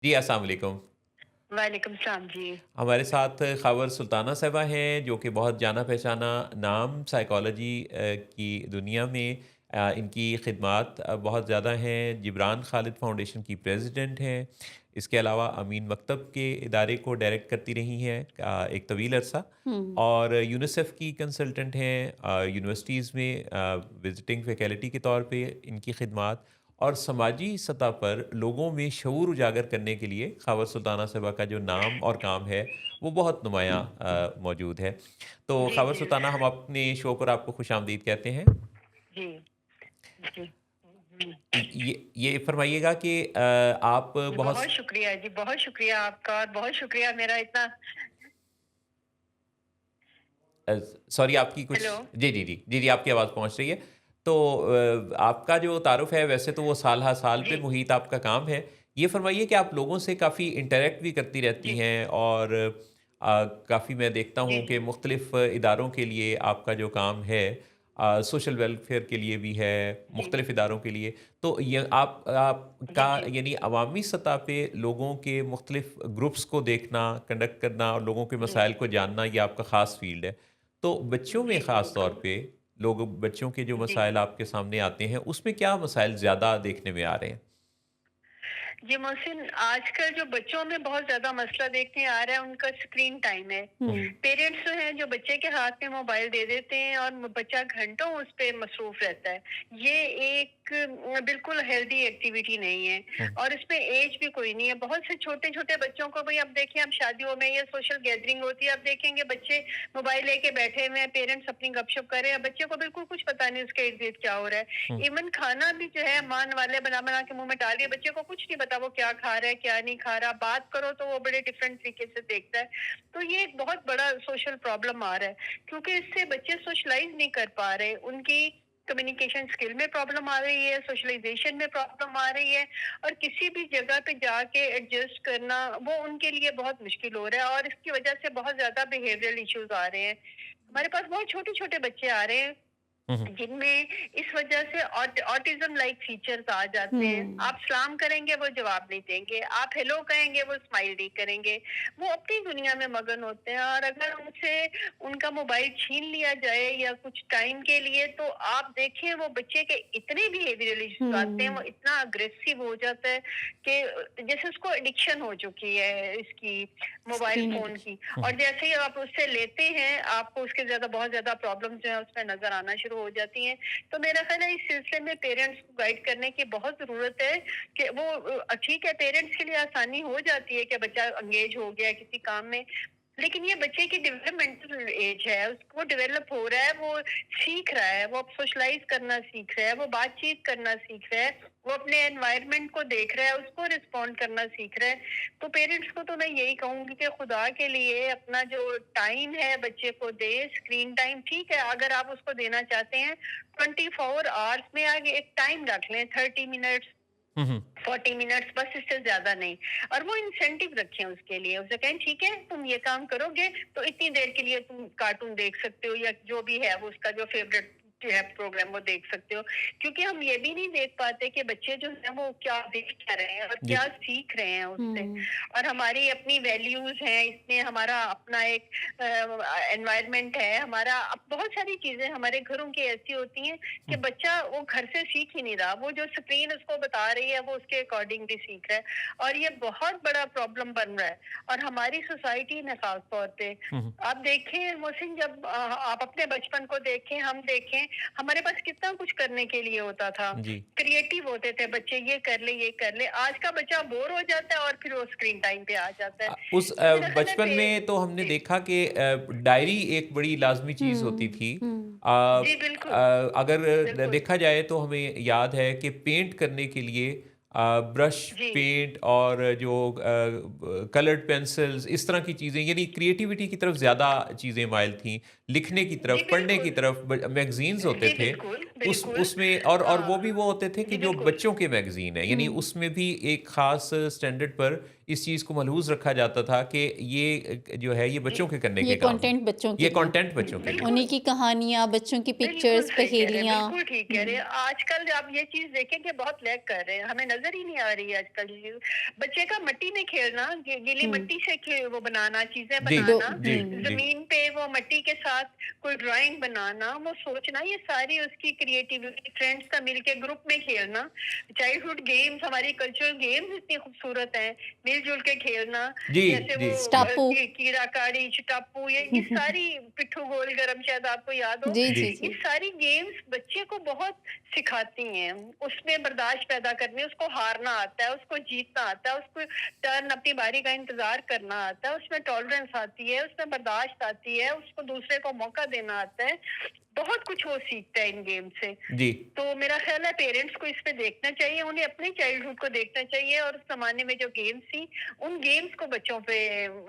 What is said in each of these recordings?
जी, अस्सलाम वालेकुम। वालेकुम सलाम जी। हमारे साथ ख़ावर सुल्ताना साहिबा हैं, जो कि बहुत जाना-पहचाना नाम साइकोलॉजी की दुनिया में इनकी ख़िदमात बहुत ज़्यादा हैं। जिब्रान खालिद फाउंडेशन की प्रेज़िडेंट हैं। इसके अलावा अमीन मकतब के इदारे को डायरेक्ट करती रही हैं एक तवील अरसा हुँ। और यूनिसेफ़ की कंसल्टेंट हैं। यूनिवर्सिटीज़ में विज़िटिंग फ़ैकल्टी के तौर पे इनकी ख़िदमात और समाजी सतह पर लोगों में शऊर उजागर करने के लिए ख़ावर सुल्ताना साहिबा का जो नाम और काम है, वो बहुत नुमायाँ मौजूद है। तो जी, ख़ावर जी, सुल्ताना, हम अपने शो पर आपको खुशामदीद कहते हैं। जी, जी। हुँ। ये फ़रमाइएगा कि आप जी, बहुत बहुत शुक्रिया जी, बहुत शुक्रिया आपका और बहुत शुक्रिया मेरा इतना अ, सॉरी, आपकी कुछ हेलो। जी, जी, जी। जी, जी, आपकी आवाज़ पहुँच रही है। तो आपका जो तारुफ़ है, वैसे तो वो साल हा साल पे जी, मुहीत आपका काम है। ये फ़रमाइए कि आप लोगों से काफ़ी इंटरैक्ट भी करती रहती जी, हैं और काफ़ी मैं देखता जी, हूँ कि जी, मुख़्तलिफ़ इदारों के लिए आपका जो काम है, सोशल वेलफेयर के लिए भी है, जी, मुख़्तलिफ़ इदारों के लिए। तो ये जी, आपका जी, यानी अवामी सतह पे लोगों के मुख़्तलिफ़ ग्रुप्स को देखना, कंडक्ट करना और लोगों के जी, मसाइल को जानना, ये आपका ख़ास फ़ील्ड है। तो बच्चों में जी, जी, ख़ास तौर बिल्कुल। पे बच्चों के जो जी। मसाइल आपके सामने आते हैं, उसमें क्या मसाइल ज़्यादा देखने में आ रहे हैं? जी, मोहसिन आजकल जो बच्चों में बहुत ज़्यादा मसला देखने आ रहा है उनका स्क्रीन टाइम है। हुँ, हुँ। पेरेंट्स जो हैं जो बच्चे के हाथ में मोबाइल दे देते हैं और बच्चा घंटों उस पे मसरूफ रहता है। ये एक बिल्कुल हेल्दी एक्टिविटी नहीं है हुँ, और इसमें एज भी कोई नहीं है। बहुत से छोटे-छोटे बच्चों को भी अब देखिए, अब शादियों में या सोशल गैदरिंग होती है, अब देखेंगे बच्चे मोबाइल लेके बैठे हुए हैं, पेरेंट्स अपनी गपशप कर रहे हैं, बच्चे को बिल्कुल कुछ पता नहीं उसके इर्द-गिर्द क्या हो रहा हुँ, है। इवन खाना भी जो है मान वाले बना-बना के मुँह में डाल दिए, बच्चे को कुछ नहीं पता वो क्या खा रहा है, क्या नहीं खा रहा। बात करो तो वो बड़े डिफरेंट तरीके से देखता है। तो ये एक बहुत बड़ा सोशल प्रॉब्लम आ रहा है, क्योंकि इससे बच्चे सोशलाइज़ नहीं कर पा रहे। उनकी कम्युनिकेशन स्किल में प्रॉब्लम आ रही है, सोशलाइज़ेशन में प्रॉब्लम आ रही है और किसी भी जगह पे जाके एडजस्ट करना वो उनके लिए बहुत मुश्किल हो रहा है और इसकी वजह से बहुत ज़्यादा बिहेवियरल इश्यूज़ आ रहे हैं। हमारे पास बहुत छोटे-छोटे बच्चे आ रहे हैं हुँ, हुँ, जिनमें इस वजह से ऑटिज्म लाइक फीचर्स आ जाते हैं। हुँ। आप सलाम करेंगे वो जवाब नहीं देंगे, आप हेलो कहेंगे वो स्माइल नहीं करेंगे। वो अपनी दुनिया में मगन होते हैं और अगर उनसे उनका मोबाइल छीन लिया जाए या कुछ टाइम के लिए, तो आप देखें वो बच्चे के इतने बिहेवियरल इश्यूज आते हैं, वो हुँ। इतना अग्रेसिव हो जाता है कि जैसे उसको एडिक्शन हो चुकी है इसकी मोबाइल स्क्रीन फ़ोन की। एडिक्शन। हुँ, और जैसे ही आप उससे लेते हैं, आपको उसके ज़्यादा बहुत ज़्यादा प्रॉब्लम जो है उसमें नज़र आना शुरू हो जाती हैं। तो मेरा ख़्याल है इस सिलसिले में पेरेंट्स को गाइड करने की बहुत ज़रूरत है कि वो ठीक है, पेरेंट्स के लिए आसानी हो जाती है कि बच्चा एंगेज हो गया है किसी काम में, लेकिन ये बच्चे की डेवलपमेंटल एज है, वो डेवलप हो रहा है, वो सीख रहा है, वो अब सोशलाइज़ करना सीख रहा है, वो बातचीत करना सीख रहा है, वो अपने एनवायरनमेंट को देख रहा है, उसको रिस्पॉन्ड करना सीख रहा है। तो पेरेंट्स को तो मैं यही कहूँगी कि खुदा के लिए अपना जो टाइम है बच्चे को दें। स्क्रीन टाइम ठीक है, अगर आप उसको देना चाहते हैं 24 आवर्स में आगे एक टाइम रख लें, 30 मिनट्स, हुँ, हुँ। 40 मिनट्स, बस इससे ज़्यादा नहीं। और वो इंसेंटिव रखें उसके लिए, उसे कहें ठीक है तुम ये काम करोगे तो इतनी देर के लिए तुम कार्टून देख सकते हो या जो भी है वो उसका जो फ़ेवरेट जो है प्रोग्राम वो देख सकते हो। क्योंकि हम ये भी नहीं देख पाते कि बच्चे जो हैं वो क्या देख क्या रहे हैं और जी। क्या सीख रहे हैं उससे। हुँ। और हमारी अपनी वैल्यूज़ हैं, इसमें हमारा अपना एक एनवायरनमेंट है, हमारा अब बहुत सारी चीज़ें हमारे घरों की ऐसी होती हैं कि हुँ, बच्चा वो घर से सीख ही नहीं रहा, वो जो स्क्रीन उसको बता रही है वो उसके अकॉर्डिंगली सीख रहा है और ये बहुत बड़ा प्रॉब्लम बन रहा है। और हमारी सोसाइटी में खास तौर पे हुँ, हुँ। आप देखें मोहसिन, जब आप अपने बचपन को देखें, हम देखें, हमारे पास कितना कुछ करने के लिए होता था। जी। क्रिएटिव होते थे बच्चे, ये कर ले ये कर ले। आज का बच्चा बोर हो जाता है और फिर वो स्क्रीन टाइम पे आ जाता है। उस तो मेरा ख्याल है बचपन में तो हमने जी देखा कि डायरी एक बड़ी लाज़मी चीज़ होती हुँ, थी। हुँ। जी बिल्कुल अगर बिल्कुल देखा जाए तो हमें याद है कि पेंट करने के लिए ब्रश, जी पेंट और जो कलर्ड पेंसिल्स, इस तरह की चीज़ें, यानी क्रिएटिविटी की तरफ ज़्यादा चीज़ें माइल थीं। लिखने की जी तरफ, पढ़ने की बिल्कुल तरफ मैगज़ीन्स होते जी थे। बिल्कुल उस बिल्कुल उसमें और वो भी हाँ वो होते थे कि जी जो बिल्कुल बच्चों के मैगज़ीन है, यानी हुँ। उसमें भी एक ख़ास स्टैंडर्ड पर इस चीज़ को मलहूज़ रखा जाता था कि ये जो है ये जी बच्चों के करने ये के काम है। कंटेंट बच्चों के ये लिए। कंटेंट बच्चों के लिए है। उन्हीं बिल्कुल की कहानियाँ, बच्चों की बिल्कुल पिक्चर्स, सही कह रहे हैं, पहेलियाँ। बिल्कुल ठीक कह रहे हैं। हुँ। आजकल आप ये चीज़ देखें कि बहुत लैग कर रहे हैं। हमें नजर ही नहीं आ रही है आजकल ये बच्चे का मिट्टी में खेलना, गीली हम्म मिट्टी से वो बनाना, चीजें जी दो बनाना, जी जी जमीन पे वो मिट्टी के साथ कोई ड्राइंग बनाना, वो सोचना, ये सारी उसकी क्रिएटिविटी, फ्रेंड्स का मिलके ग्रुप में खेलना, चाइल्डहुड गेम्स, हमारी कल्चरल गेम्स इतनी खूबसूरत हैं, मिलजुल के खेलना, जी जैसे जी वो स्टापू। कीड़ा काड़ी, चिटापू, ये सारी, पिट्ठू गोल गरम, शायद आपको याद हो, जी जी जी ये जी। सारी गेम्स बच्चे को बहुत सिखाती हैं, उसमें बर्दाश्त पैदा करनी, उसको हारना आता है, उसको जीतना आता है, उसको टर्न, अपनी बारी का इंतजार करना आता है, उसमें टॉलरेंस आती है, उसमें बर्दाश्त आती है, उसको दूसरे को मौका देना आता है, बहुत कुछ वो सीखता है इन गेम से। जी तो मेरा ख्याल है पेरेंट्स को इस पे देखना चाहिए, उन्हें अपने चाइल्डहुड को देखना चाहिए और उस जमाने में जो गेम्स थी उन गेम्स को बच्चों पे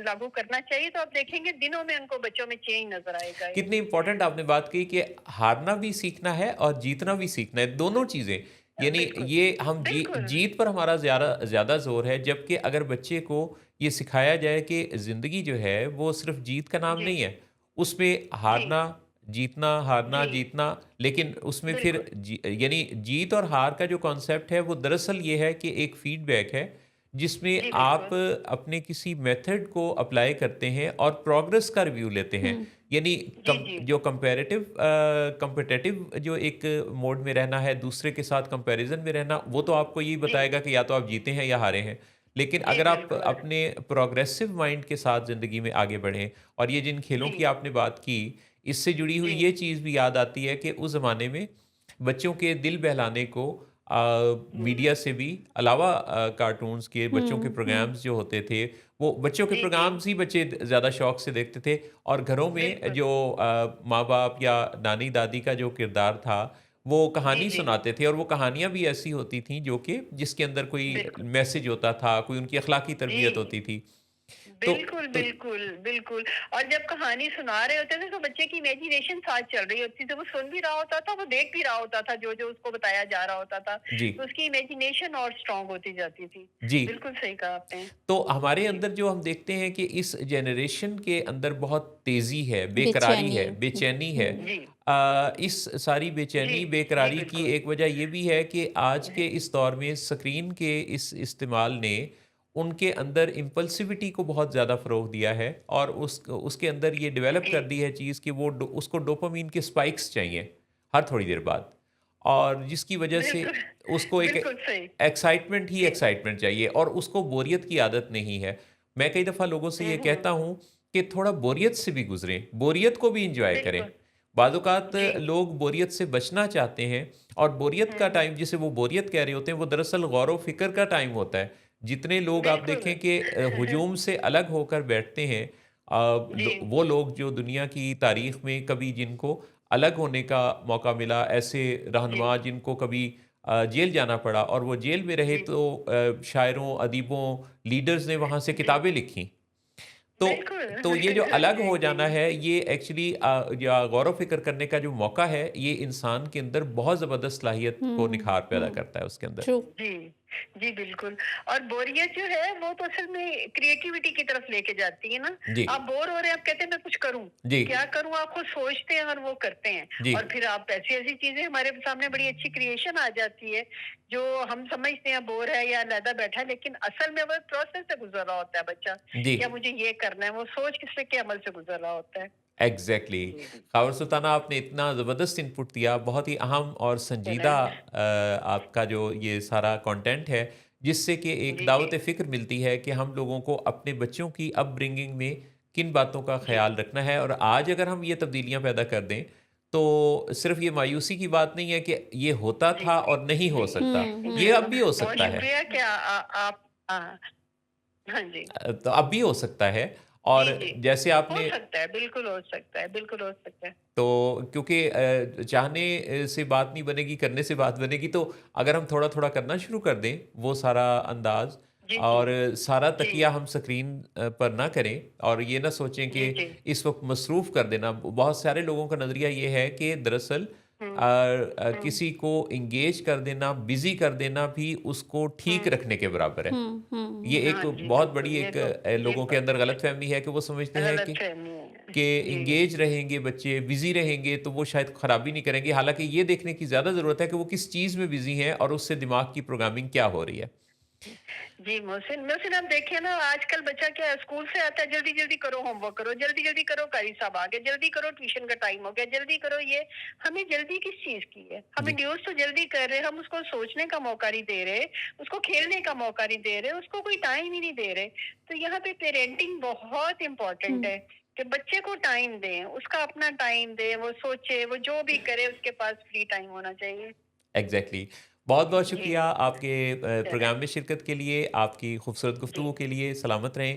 लागू करना चाहिए, तो आप देखेंगे दिनों में उनको बच्चों में चेंज नजर आएगा ये। कितनी इम्पोर्टेंट आपने बात की कि हारना भी सीखना है और जीतना भी सीखना है, दोनों चीज़ें। यानी बिल्कुल ये हम बिल्कुल। जीत पर हमारा ज़्यादा ज़्यादा ज़ोर है, जबकि अगर बच्चे को ये सिखाया जाए कि ज़िंदगी जो है वो सिर्फ़ जीत का नाम जी नहीं है, उसमें जी हारना, जीतना, हारना, जी जीतना, लेकिन उसमें फिर बिल्कुल यानी जीत और हार का जो कॉन्सेप्ट है वो दरअसल ये है कि एक फीडबैक है, जिसमें जी आप बिल्कुल अपने किसी मेथड को अप्लाई करते हैं और प्रोग्रेस का रिव्यू लेते हैं। हम्म यानी जी जी जो कंपेटिटिव जो एक मोड में रहना है, दूसरे के साथ कंपैरिजन में रहना, वो तो आपको यही जी बताएगा कि या तो आप जीते हैं या हारे हैं। लेकिन जी अगर आप बिल्कुल अपने प्रोग्रेसिव माइंड के साथ ज़िंदगी में आगे बढ़ें, और ये जिन खेलों जी की आपने बात की, इससे जुड़ी हुई जी ये चीज़ भी याद आती है कि उस ज़माने में बच्चों के दिल बहलाने को मीडिया से भी अलावा कार्टून्स के बच्चों के हम्म। प्रोग्राम्स जो होते थे, वो बच्चों के जी जी प्रोग्राम्स ही बच्चे ज़्यादा शौक से देखते थे, और घरों में बिल्कुल जो माँ-बाप या नानी-दादी का जो किरदार था, वो जी कहानी जी सुनाते थे, और वो कहानियाँ भी ऐसी होती थीं जो कि जिसके अंदर कोई बिल्कुल मैसेज होता था, कोई उनकी अखलाकी तरबियत जी होती थी। तो बिल्कुल, तो बिल्कुल, बिल्कुल। और जब कहानी सुना रहे होते थे तो बच्चे की इमेजिनेशन साथ चल रही होती थी, वो सुन भी रहा होता था, वो देख भी रहा होता था, जो-जो उसको बताया जा रहा होता था, जी, तो उसकी इमेजिनेशन और स्ट्रॉन्ग होती जाती थी। जी। बिल्कुल सही कहा आपने। तो हमारे जी, अंदर जो हम देखते हैं कि इस जनरेशन के अंदर बहुत तेज़ी है, बेकरारी बेचैनी। है, बेचैनी है। हम्म जी, इस सारी जी, बेचैनी, जी बेकरारी की बिल्कुल। एक वजह ये भी है कि आज के जी, इस दौर में स्क्रीन के इस इस्तेमाल ने उनके अंदर इम्पल्सिविटी को बहुत ज़्यादा फ़रोग़ दिया है, और उसके अंदर ये डेवलप जी, कर दी है चीज़ कि उसको डोपामाइन के स्पाइक्स चाहिए, हर थोड़ी देर बाद। और जिसकी वजह से बिल्कुल, उसको एक बिल्कुल सही। एक्साइटमेंट ही जी, एक्साइटमेंट चाहिए, और उसको बोरियत की आदत नहीं है। मैं कई दफ़ा लोगों से ये हुँ, कहता हूँ कि थोड़ा बोरियत से भी गुज़रें, बोरियत को भी एन्जॉय करें। बिल्कुल। बाज़ औक़ात जी, लोग बोरियत से बचना चाहते हैं, और बोरियत का हुँ, टाइम जिसे वो बोरियत कह रहे होते हैं, वो दरअसल गौर-व-फ़िक्र का टाइम होता है। जितने लोग आप बिल्कुल। देखें कि हुजूम से अलग होकर बैठते हैं, जी, वो लोग जो दुनिया की तारीख़ में कभी जिनको अलग होने का मौका मिला, ऐसे जी, रहनुमा जिनको कभी जेल जाना पड़ा और वो जेल में रहे, जी, तो शायरों, अदीबों, लीडर्स ने वहाँ से जी, किताबें लिखी। तो बिल्कुल। तो ये जो अलग जी, हो जी। जाना है, ये एक्चुअली या गौर-व-फ़िक्र करने का जो मौका है, ये इंसान के अंदर बहुत ज़बरदस्त सलाहियत को निखार पैदा हम्म। करता है उसके अंदर। ट्रू। जी, जी बिल्कुल। और बोरियत जो है वो तो असल में क्रिएटिविटी की तरफ लेके जाती है ना। जी, आप बोर हो रहे हैं, आप कहते हैं मैं कुछ करूँ, जी, क्या करूँ, आप खुद सोचते हैं और वो करते हैं। जी। और फिर आप ऐसी-ऐसी चीज़ें, हमारे सामने बड़ी अच्छी क्रिएशन आ जाती है, जो हम समझते हैं बोर है या अलहदा बैठा है, लेकिन असल में वो एक प्रोसेस से गुज़र रहा होता है बच्चा, जी। या मुझे ये करना है, वो सोच किससे के अमल से गुज़र रहा होता है। एग्ज़ैक्टली। जी, जी। ख़ावर सुल्ताना, आपने इतना ज़बरदस्त इनपुट दिया, बहुत ही अहम और संजीदा आपका जो ये सारा कंटेंट है, जिससे कि एक जी, जी, दावत फ़िक्र मिलती है कि हम लोगों को अपने बच्चों की अपब्रिंगिंग में किन बातों का जी, ख़्याल रखना है, और आज अगर हम ये तब्दीलियाँ पैदा कर दें, तो सिर्फ़ ये मायूसी की बात नहीं है कि ये होता जी, था और नहीं हो जी, सकता, जी। ये अब भी हो बहुत सकता है। शुक्रिया कि आप हाँ जी। तो अब भी हो सकता है, और जी, जी। जैसे हो आपने सकता है, बिल्कुल हो सकता है, बिल्कुल हो सकता है। तो क्योंकि चाहने से बात नहीं बनेगी, करने से बात बनेगी, तो अगर हम थोड़ा-थोड़ा करना शुरू कर दें, वो सारा अंदाज़, जी, जी। और सारा जी, तकिया हम स्क्रीन पर ना करें, और ये ना सोचें कि जी, जी। इस वक़्त मसरूफ़ कर देना। बहुत सारे लोगों का नज़रिया ये है कि दरअसल हुँ, हुँ। किसी को एंगेज कर देना, बिज़ी कर देना भी उसको ठीक हुँ। रखने के बराबर है। हुँ, हुँ, ये हुँ। एक हाँ जी, बहुत बिल्कुल, बड़ी ये एक तो ये लोगों के ब अंदर गलतफ़हमी है कि वो समझते हैं गलतफ़हमी है। कि जी। एंगेज रहेंगे बच्चे, बिज़ी रहेंगे तो वो शायद खराबी नहीं करेंगे। हालाँकि ये देखने की ज़्यादा ज़रूरत है कि वो किस चीज़ में बिज़ी हैं और उससे दिमाग की प्रोग्रामिंग क्या हो रही है। जी, मोहसिन मोहसिन आप देखिए ना आजकल बच्चा क्या है स्कूल से आता है जल्दी-जल्दी करो होमवर्क करो, जल्दी-जल्दी करो कारी साहब आ गए, जल्दी करो ट्यूशन का टाइम हो गया, जल्दी करो ये। हमें जल्दी किस चीज़ की है? हम जी, इंड्यूस तो जल्दी कर रहे हैं, हम उसको सोचने का मौका नहीं दे रहे, उसको खेलने का मौका नहीं दे रहे, उसको कोई टाइम ही नहीं दे रहे। तो यहाँ पे पेरेंटिंग बहुत इम्पोर्टेंट हुँ। है कि बच्चे को टाइम दें, उसका अपना टाइम दें, वो सोचे, वो जो भी करे उसके पास फ्री टाइम होना चाहिए। एग्ज़ैक्टली। बहुत-बहुत जी, शुक्रिया आपके चलें। प्रोग्राम में शिरकत के लिए, आपकी खूबसूरत जी। गुफ्तगू के लिए। सलामत रहें।